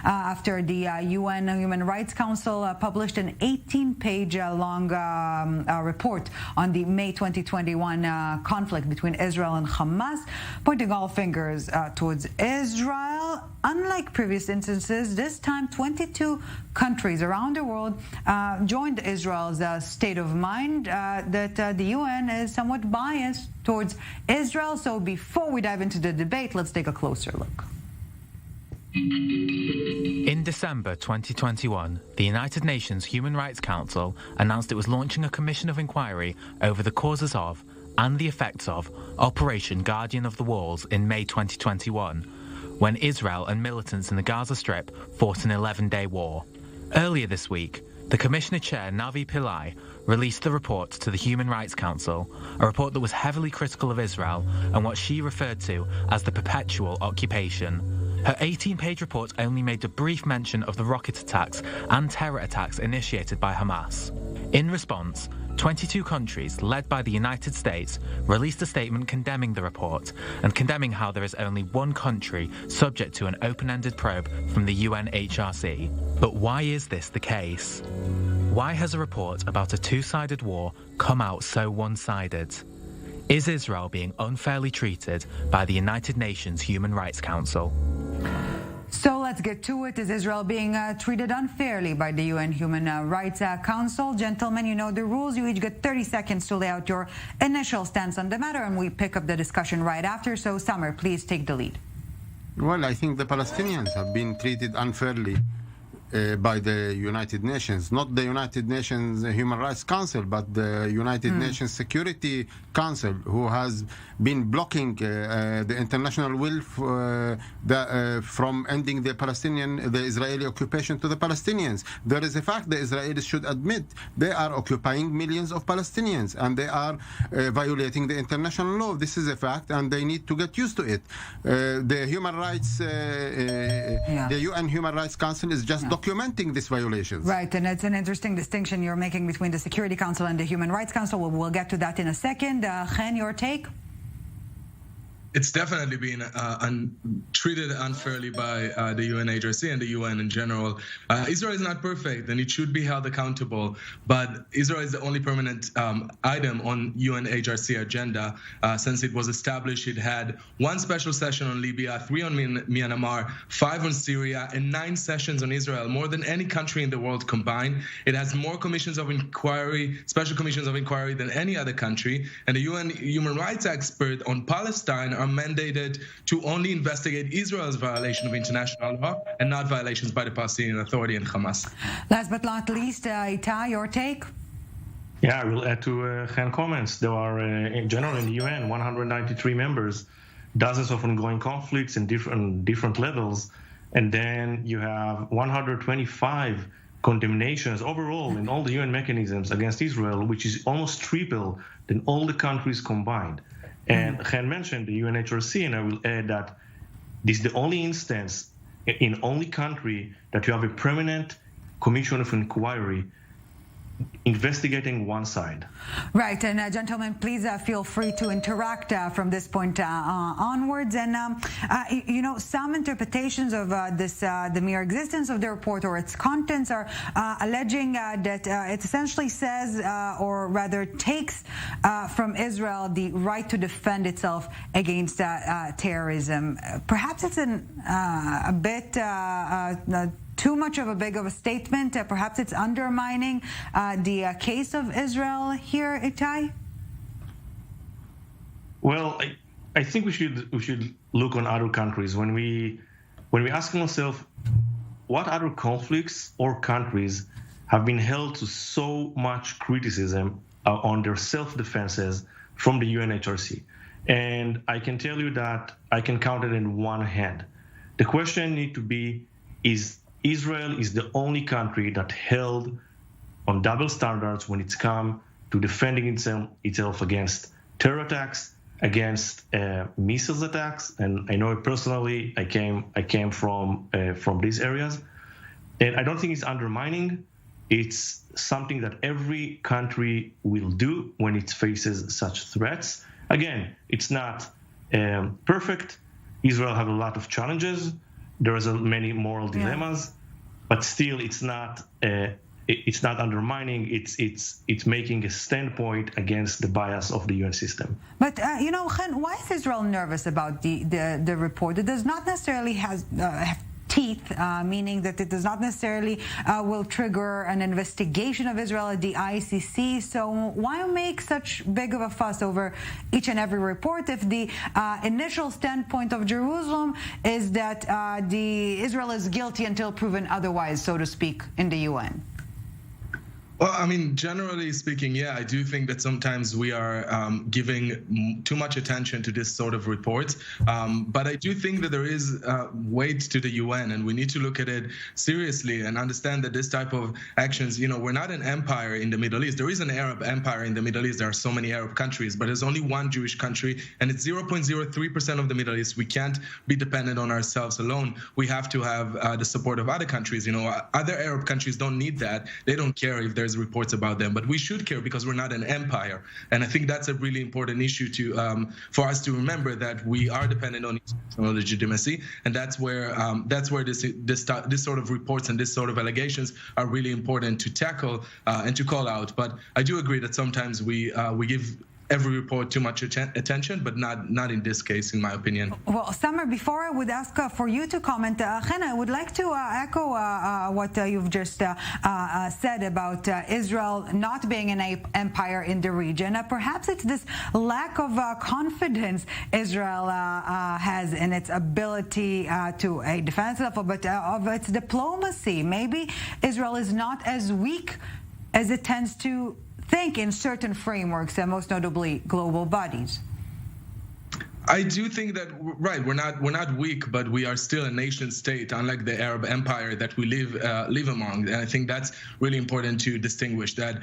after the UN Human Rights Council published an 18-page long report on the May 2021 conflict between Israel and Hamas, pointing all fingers towards Israel. Unlike previous instances, this time 22 countries around the world joined Israel's state of mind that the UN is somewhat biased towards Israel. So before we dive into the debate, let's take a closer look. In December 2021, the United Nations Human Rights Council announced it was launching a commission of inquiry over the causes of and the effects of Operation Guardian of the Walls in May 2021, when Israel and militants in the Gaza Strip fought an 11-day war. Earlier this week, the Commissioner Chair Navi Pillai released the report to the Human Rights Council, a report that was heavily critical of Israel and what she referred to as the perpetual occupation. Her 18-page report only made a brief mention of the rocket attacks and terror attacks initiated by Hamas. In response, 22 countries, led by the United States, released a statement condemning the report and condemning how there is only one country subject to an open-ended probe from the UNHRC. But why is this the case? Why has a report about a two-sided war come out so one-sided? Is Israel being unfairly treated by the United Nations Human Rights Council? So let's get to it. Is Israel being treated unfairly by the UN Human Rights Council? Gentlemen, you know the rules. You each get 30 seconds to lay out your initial stance on the matter, and we pick up the discussion right after. So, Samer, please take the lead. Well, I think the Palestinians have been treated unfairly by the United Nations, not the United Nations Human Rights Council, but the United Nations Security Council, who has been blocking the international will from ending the Israeli occupation to the Palestinians. There is a fact the Israelis should admit they are occupying millions of Palestinians and they are violating the international law. This is a fact, and they need to get used to it. The human rights, the UN Human Rights Council is just documenting these violations. Right, and it's an interesting distinction you're making between the Security Council and the Human Rights Council. We'll get to that in a second. Hen, your take? It's definitely been treated unfairly by the UNHRC and the UN in general. Israel is not perfect, and it should be held accountable. But Israel is the only permanent item on UNHRC agenda since it was established. It had one special session on Libya, 3 on Myanmar, 5 on Syria, and 9 sessions on Israel, more than any country in the world combined. It has more commissions of inquiry, special commissions of inquiry than any other country. And the UN human rights expert on Palestine are mandated to only investigate Israel's violation of international law and not violations by the Palestinian Authority and Hamas. Last but not least, Itau, your take? Yeah, I will add to Hen's comments. There are, in general, in the UN, 193 members, dozens of ongoing conflicts in different levels, and then you have 125 condemnations overall in all the UN mechanisms against Israel, which is almost triple than all the countries combined. And Hen mentioned the UNHRC, and I will add that this is the only instance in only country that you have a permanent commission of inquiry investigating one side. Right, and gentlemen, please feel free to interact from this point onwards. And you know, some interpretations of the mere existence of the report or its contents are alleging that it essentially says, or rather takes from Israel the right to defend itself against terrorism. Perhaps it's a bit too much of a big of a statement. Perhaps it's undermining the case of Israel here, Itau? Well, I think we should look on other countries when we ask ourselves what other conflicts or countries have been held to so much criticism on their self-defenses from the UNHRC. And I can tell you that I can count it in one hand. The question need to be, is Israel is the only country that held on double standards when it's come to defending itself against terror attacks, against missiles attacks, and I know it personally. I came from these areas, and I don't think it's undermining. It's something that every country will do when it faces such threats. Again, it's not perfect. Israel have a lot of challenges, there is many moral dilemmas, but still it's not undermining. It's making a standpoint against the bias of the UN system. But Hen, why is Israel nervous about the report? It does not necessarily have teeth, meaning that it does not necessarily will trigger an investigation of Israel at the ICC. So why make such big of a fuss over each and every report if the initial standpoint of Jerusalem is that Israel is guilty until proven otherwise, so to speak, in the UN? Well, I mean, generally speaking, yeah, I do think that sometimes we are giving too much attention to this sort of reports. But I do think that there is weight to the UN, and we need to look at it seriously and understand that this type of actions, we're not an empire in the Middle East. There is an Arab empire in the Middle East. There are so many Arab countries, but there's only one Jewish country, and it's 0.03% of the Middle East. We can't be dependent on ourselves alone. We have to have the support of other countries. Other Arab countries don't need that. They don't care if there's reports about them, but we should care because we're not an empire. And I think that's a really important issue for us to remember, that we are dependent on international legitimacy, and that's where this sort of reports and this sort of allegations are really important to tackle and to call out. But I do agree that sometimes we give every report too much attention, but not in this case, in my opinion. Well, Samer, before I would ask for you to comment, Hen, I would like to echo what you've just said about Israel not being an empire in the region. Perhaps it's this lack of confidence Israel has in its ability to a defense level, but of its diplomacy. Maybe Israel is not as weak as it tends to think in certain frameworks, and most notably global bodies. I do think that, right, we're not weak, but we are still a nation state, unlike the Arab empire that we live among. And I think that's really important to distinguish, that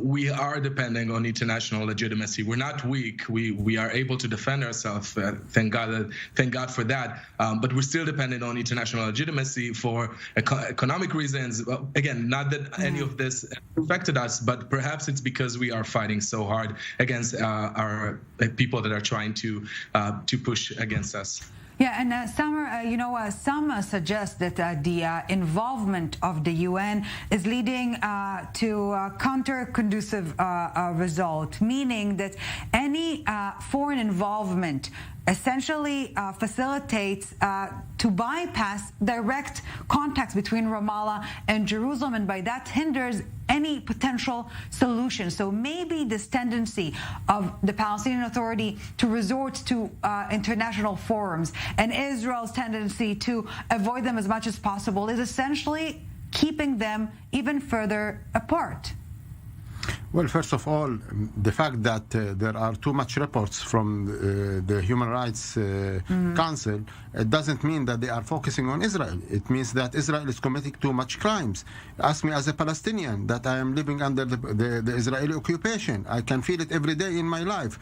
we are depending on international legitimacy. We're not weak. We are able to defend ourselves. Thank God for that. But we're still dependent on international legitimacy for economic reasons. Again, not that any of this affected us, but perhaps it's because we are fighting so hard against our people that are trying to push against us. Yeah, and Samer, some suggest that the involvement of the UN is leading to a counter-conducive result, meaning that any foreign involvement essentially facilitates to bypass direct contacts between Ramallah and Jerusalem, and by that hinders any potential solution. So maybe this tendency of the Palestinian Authority to resort to international forums and Israel's tendency to avoid them as much as possible is essentially keeping them even further apart. Well, first of all, the fact that there are too much reports from the Human Rights Council, it doesn't mean that they are focusing on Israel. It means that Israel is committing too much crimes. Ask me as a Palestinian, that I am living under the Israeli occupation. I can feel it every day in my life.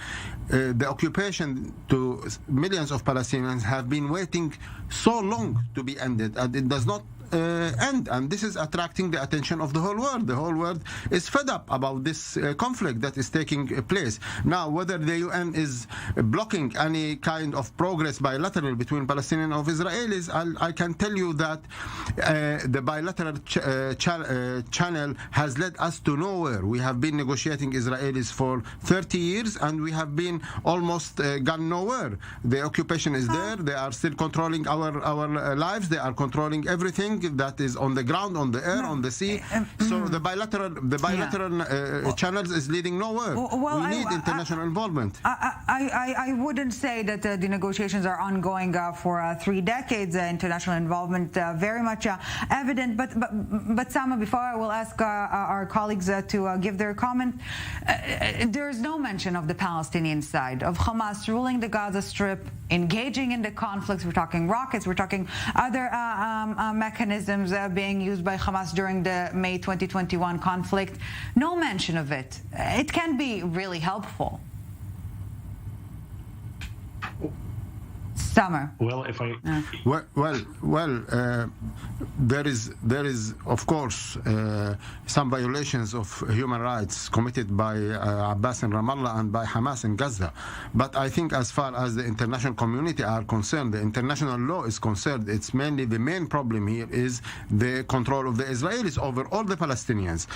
The occupation to millions of Palestinians have been waiting so long to be ended, and it does not end, and this is attracting the attention of the whole world. The whole world is fed up about this conflict that is taking place. Now, whether the UN is blocking any kind of progress bilateral between Palestinians and Israelis, I can tell you that the bilateral channel has led us to nowhere. We have been negotiating Israelis for 30 years, and we have been almost gone nowhere. The occupation is there. They are still controlling our lives. They are controlling everything that is on the ground, on the air, on the sea. So the bilateral channels is leading nowhere. We need international involvement. I wouldn't say that the negotiations are ongoing for 3 decades. International involvement very much evident. But Samer, before I will ask our colleagues to give their comment, there is no mention of the Palestinian side, of Hamas ruling the Gaza Strip, engaging in the conflicts. We're talking rockets. We're talking other mechanisms being used by Hamas during the May 2021 conflict. No mention of it. It can be really helpful. Samer. Well, if I there is of course some violations of human rights committed by Abbas in Ramallah and by Hamas in Gaza. But I think as far as the international community are concerned, the international law is concerned, it's mainly the main problem here is the control of the Israelis over all the Palestinians.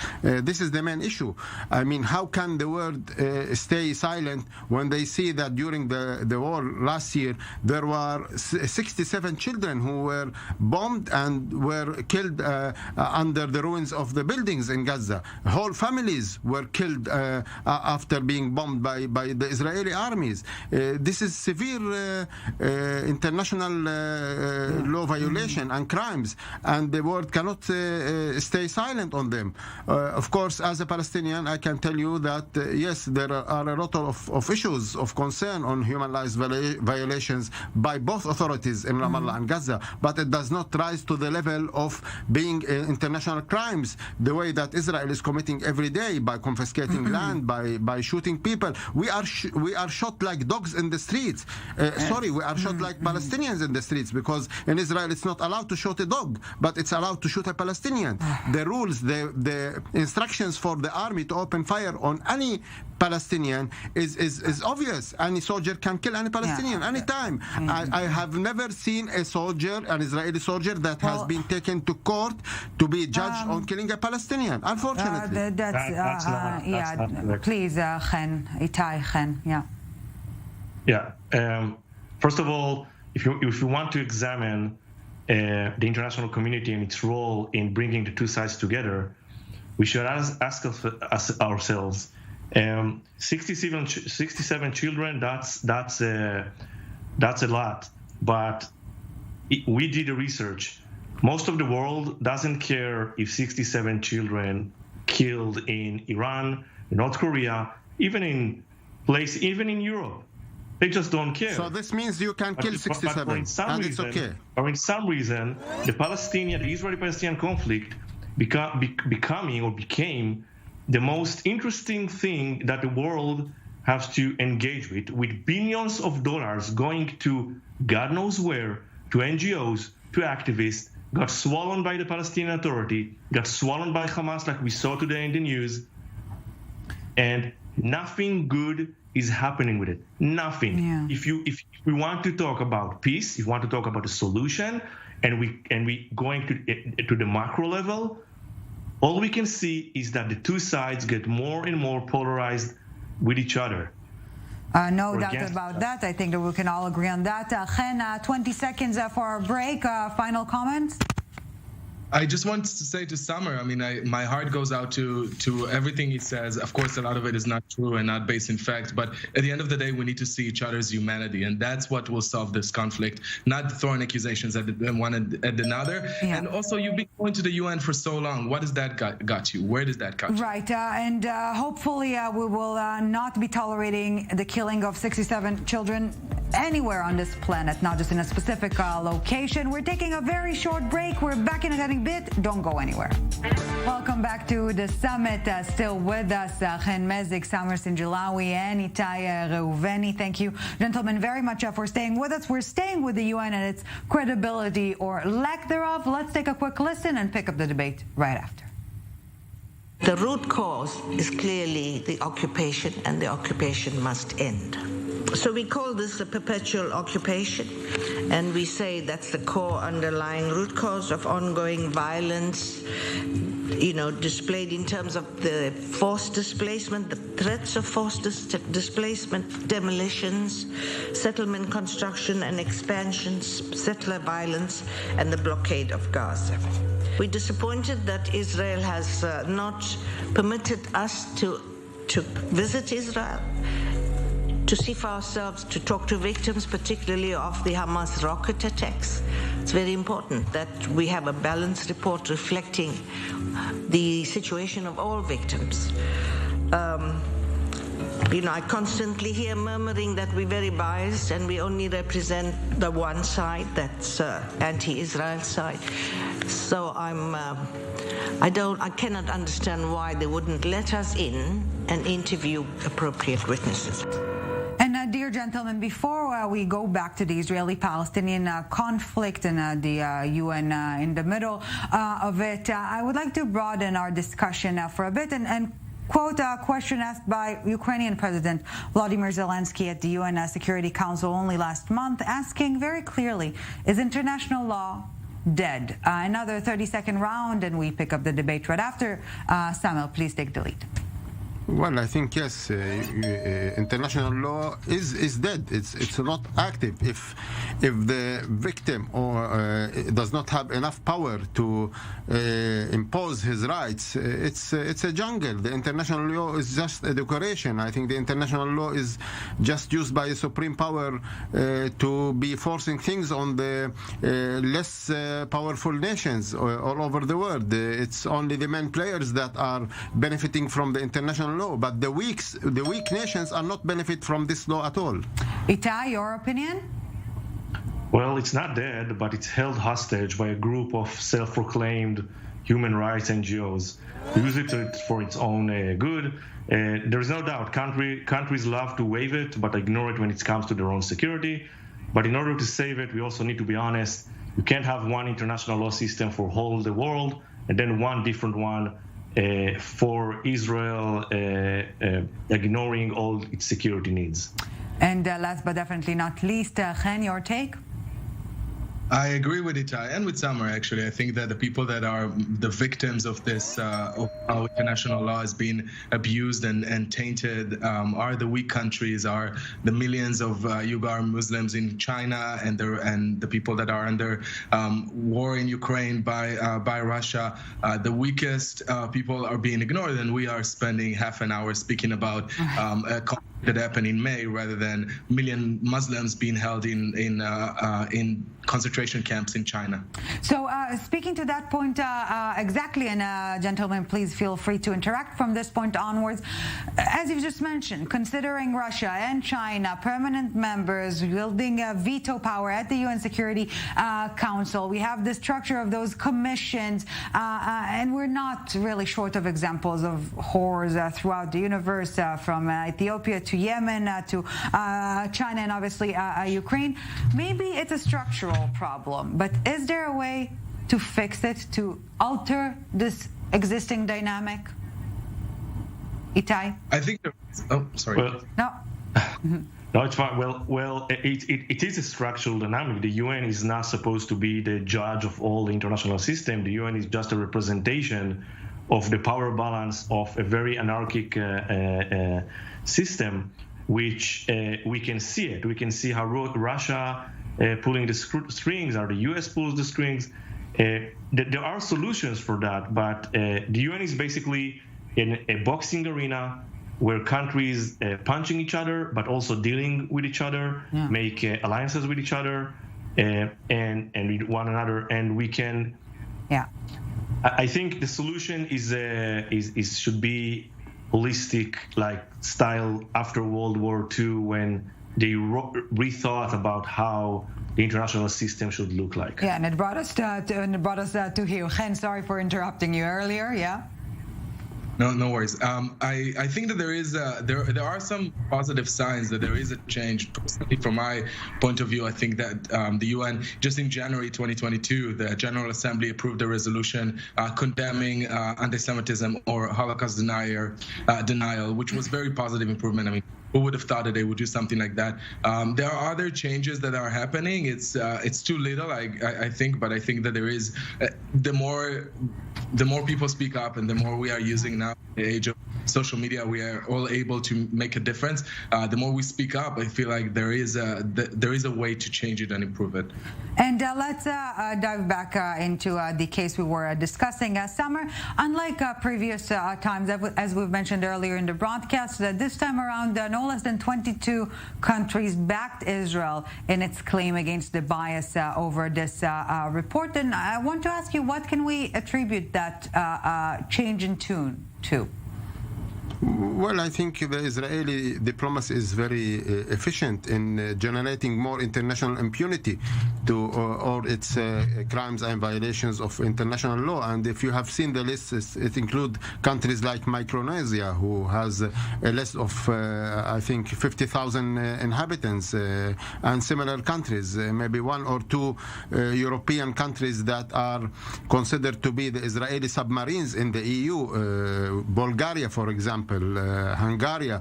This is the main issue. I mean, how can the world stay silent when they see that during the war last year there were 67 children who were bombed and were killed under the ruins of the buildings in Gaza. Whole families were killed after being bombed by the Israeli armies. This is severe international law violation and crimes, and the world cannot stay silent on them. Of course, as a Palestinian, I can tell you that yes, there are a lot of issues of concern on human rights violations by both authorities in Ramallah and Gaza, but it does not rise to the level of being international crimes the way that Israel is committing every day by confiscating land, by shooting people. We are shot like dogs in the streets. We are shot like Palestinians in the streets, because in Israel it's not allowed to shoot a dog, but it's allowed to shoot a Palestinian. The rules, the instructions for the army to open fire on any Palestinian is obvious. Any soldier can kill any Palestinian anytime. I have never seen a soldier, an Israeli soldier, that has been taken to court to be judged on killing a Palestinian, unfortunately. that's not correct. Please, Hen, Itau, First of all, if you want to examine the international community and its role in bringing the two sides together, we should ask ourselves, 67 children, that's a lot. But we did the research. Most of the world doesn't care if 67 children killed in Iran, in North Korea, even in Europe. They just don't care. So this means you can kill 67, and it's okay. Or in some reason, the Israeli-Palestinian conflict became the most interesting thing that the world has to engage with billions of dollars going to God knows where, to NGOs, to activists, got swallowed by the Palestinian Authority, got swallowed by Hamas like we saw today in the news, and nothing good is happening with it. Nothing. Yeah. If we want to talk about peace, if we want to talk about a solution, and we going to the macro level, all we can see is that the two sides get more and more polarized with each other. No doubt about that. I think that we can all agree on that. Hen, 20 seconds for our break. Final comments? I just wanted to say to Samer, I mean, my heart goes out to everything he says. Of course, a lot of it is not true and not based in fact, but at the end of the day, we need to see each other's humanity, and that's what will solve this conflict, not throwing accusations at one and at another. Yeah. And also, you've been going to the UN for so long. What has that got you? Where does that got you? Right, and hopefully we will not be tolerating the killing of 67 children anywhere on this planet, not just in a specific location. We're taking a very short break. We're back in a bit. Don't go anywhere. Welcome back to the summit. Still with us, Hen Mazzig, Samer Sinijlawi, and Itau Reuven. Thank you, gentlemen, very much for staying with us. We're staying with the UN and its credibility or lack thereof. Let's take a quick listen and pick up the debate right after. The root cause is clearly the occupation, and the occupation must end. So we call this a perpetual occupation, and we say that's the core underlying root cause of ongoing violence, displayed in terms of the forced displacement, the threats of forced displacement, demolitions, settlement construction and expansions, settler violence, and the blockade of Gaza. We're disappointed that Israel has not permitted us to visit Israel, to see for ourselves, to talk to victims, particularly of the Hamas rocket attacks. It's very important that we have a balanced report reflecting the situation of all victims. I constantly hear murmuring that we're very biased and we only represent the one side, that's anti-Israel side. So I cannot understand why they wouldn't let us in and interview appropriate witnesses. And dear gentlemen, before we go back to the Israeli-Palestinian conflict and the UN in the middle of it, I would like to broaden our discussion for a bit and quote a question asked by Ukrainian President Volodymyr Zelensky at the UN Security Council only last month, asking very clearly, is international law dead? Another 30-second round, and we pick up the debate right after. Samuel, please take the lead. Well, I think yes, international law is dead. It's not active. If the victim or does not have enough power to impose his rights, it's a jungle. The international law is just a decoration. I think the international law is just used by a supreme power to be forcing things on the less powerful nations all over the world. It's only the main players that are benefiting from the international law, but the weak nations are not benefit from this law at all. Itau, your opinion? Well, it's not dead, but it's held hostage by a group of self-proclaimed human rights NGOs. Use it for its own good. There's no doubt countries love to waive it, but ignore it when it comes to their own security. But in order to save it, we also need to be honest. You can't have one international law system for whole the world and then one different one for Israel, ignoring all its security needs. And last but definitely not least, Hen, your take? I agree with Itau and with Samer, actually. I think that the people that are the victims of this, of how international law has been abused and tainted, are the weak countries, are the millions of Uyghur Muslims in China and the people that are under war in Ukraine by Russia. The weakest people are being ignored, and we are spending half an hour speaking about a conflict that happened in May rather than million Muslims being held in concentration camps in China. So speaking to that point exactly, and gentlemen, please feel free to interact from this point onwards. As you've just mentioned, considering Russia and China permanent members wielding veto power at the UN Security Council, we have the structure of those commissions, and we're not really short of examples of horrors throughout the universe, from Ethiopia to Yemen to China and obviously Ukraine. Maybe it's a structural problem, but is there a way to fix it, to alter this existing dynamic? Itau? I think there is. Oh, sorry. Well, no. No, it's fine. Well, it is a structural dynamic. The UN is not supposed to be the judge of all the international system. The UN is just a representation of the power balance of a very anarchic system, which we can see it. We can see how Russia pulling the strings, or the US pulls the strings. There are solutions for that, but the UN is basically in a boxing arena where countries punching each other, but also dealing with each other, make alliances with each other, and with one another, and we can. Yeah. I think the solution is should be holistic, like style after World War II, when they rethought about how the international system should look like. Yeah, and it brought us to here. Hen, sorry for interrupting you earlier. Yeah. No worries. I think that there are some positive signs that there is a change. Personally, from my point of view, I think that the UN, just in January 2022, the General Assembly approved a resolution condemning anti-Semitism or Holocaust denial, which was very positive improvement. I mean, who would have thought that they would do something like that? There are other changes that are happening. It's too little, I think, but I think that there is the more people speak up and the more we are using now, the age of social media, we are all able to make a difference. The more we speak up, I feel like there is a way to change it and improve it. And let's dive back into the case we were discussing. Samer, unlike previous times, as we've mentioned earlier in the broadcast, this time around, no less than 22 countries backed Israel in its claim against the bias over this report. And I want to ask you, what can we attribute that change in tune to? Well, I think the Israeli diplomacy is very efficient in generating more international impunity to all its crimes and violations of international law. And if you have seen the list, it includes countries like Micronesia, who has a list of, I think, 50,000 inhabitants, and similar countries, maybe one or two European countries that are considered to be the Israeli submarines in the EU, Bulgaria, for example, Hungary.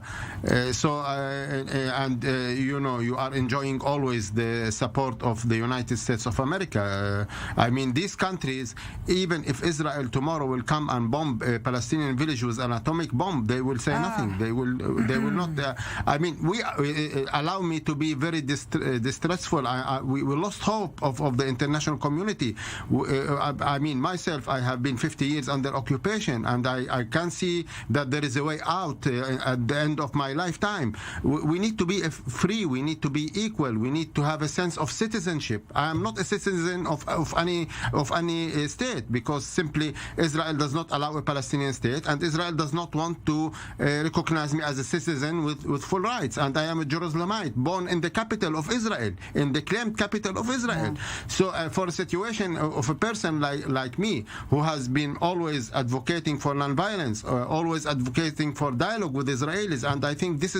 You are enjoying always the support of the United States of America. I mean, these countries, even if Israel tomorrow will come and bomb a Palestinian village with an atomic bomb, they will say nothing. They will not. I mean, allow me to be very distressful. We lost hope of the international community. I mean, myself, I have been 50 years under occupation, and I can see that there is a way out at the end of my lifetime. We need to be free. We need to be equal. We need to have a sense of citizenship. I am not a citizen of any state, because simply Israel does not allow a Palestinian state, and Israel does not want to recognize me as a citizen with full rights. And I am a Jerusalemite, born in the capital of Israel, in the claimed capital of Israel. So for a situation of a person like me, who has been always advocating for nonviolence, always advocating for dialogue with Israelis, and I think this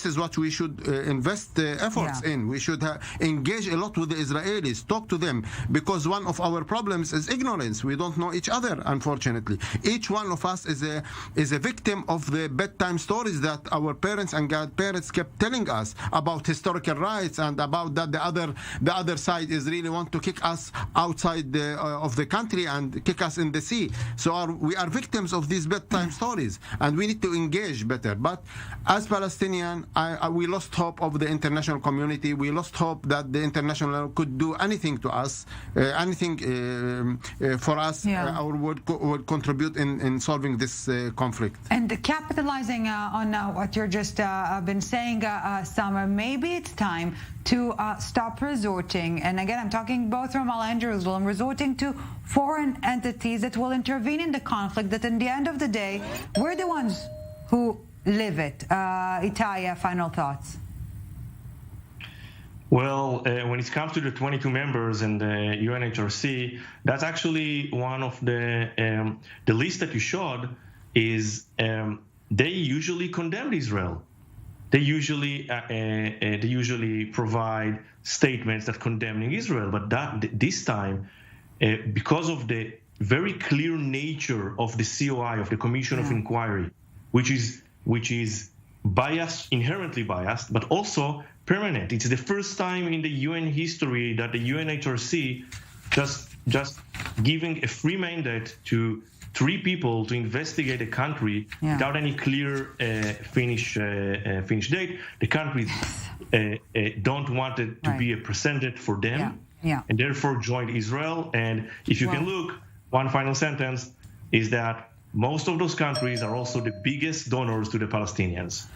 is what we should invest efforts in. We should engage a lot with the Israelis, talk to them, because one of our problems is ignorance. We don't know each other, unfortunately. Each one of us is a victim of the bedtime stories that our parents and grandparents kept telling us about historical rights, and about that the other side is really want to kick us outside of the country and kick us in the sea. So we are victims of these bedtime stories, and we need to engage better. But as Palestinian, we lost hope of the international community. We lost hope that the international could do anything to us, anything for us, or would contribute in solving this conflict. And capitalizing on what you're just been saying, Samer, maybe it's time to stop resorting, and again I'm talking both Ramallah and Jerusalem, resorting to foreign entities that will intervene in the conflict, that in the end of the day we're the ones who live it. Itau, final thoughts? Well, when it comes to the 22 members and the UNHRC, that's actually one of the list that you showed is they usually condemned Israel. They usually provide statements that condemning Israel, but this time, because of the very clear nature of the COI, of the Commission of Inquiry, which is biased, inherently biased, but also permanent. It's the first time in the UN history that the UNHRC just giving a free mandate to 3 people to investigate a country without any clear finish date. The countries don't want it to be a precedent for them, and therefore joined Israel. And if you can look, one final sentence is that most of those countries are also the biggest donors to the Palestinians.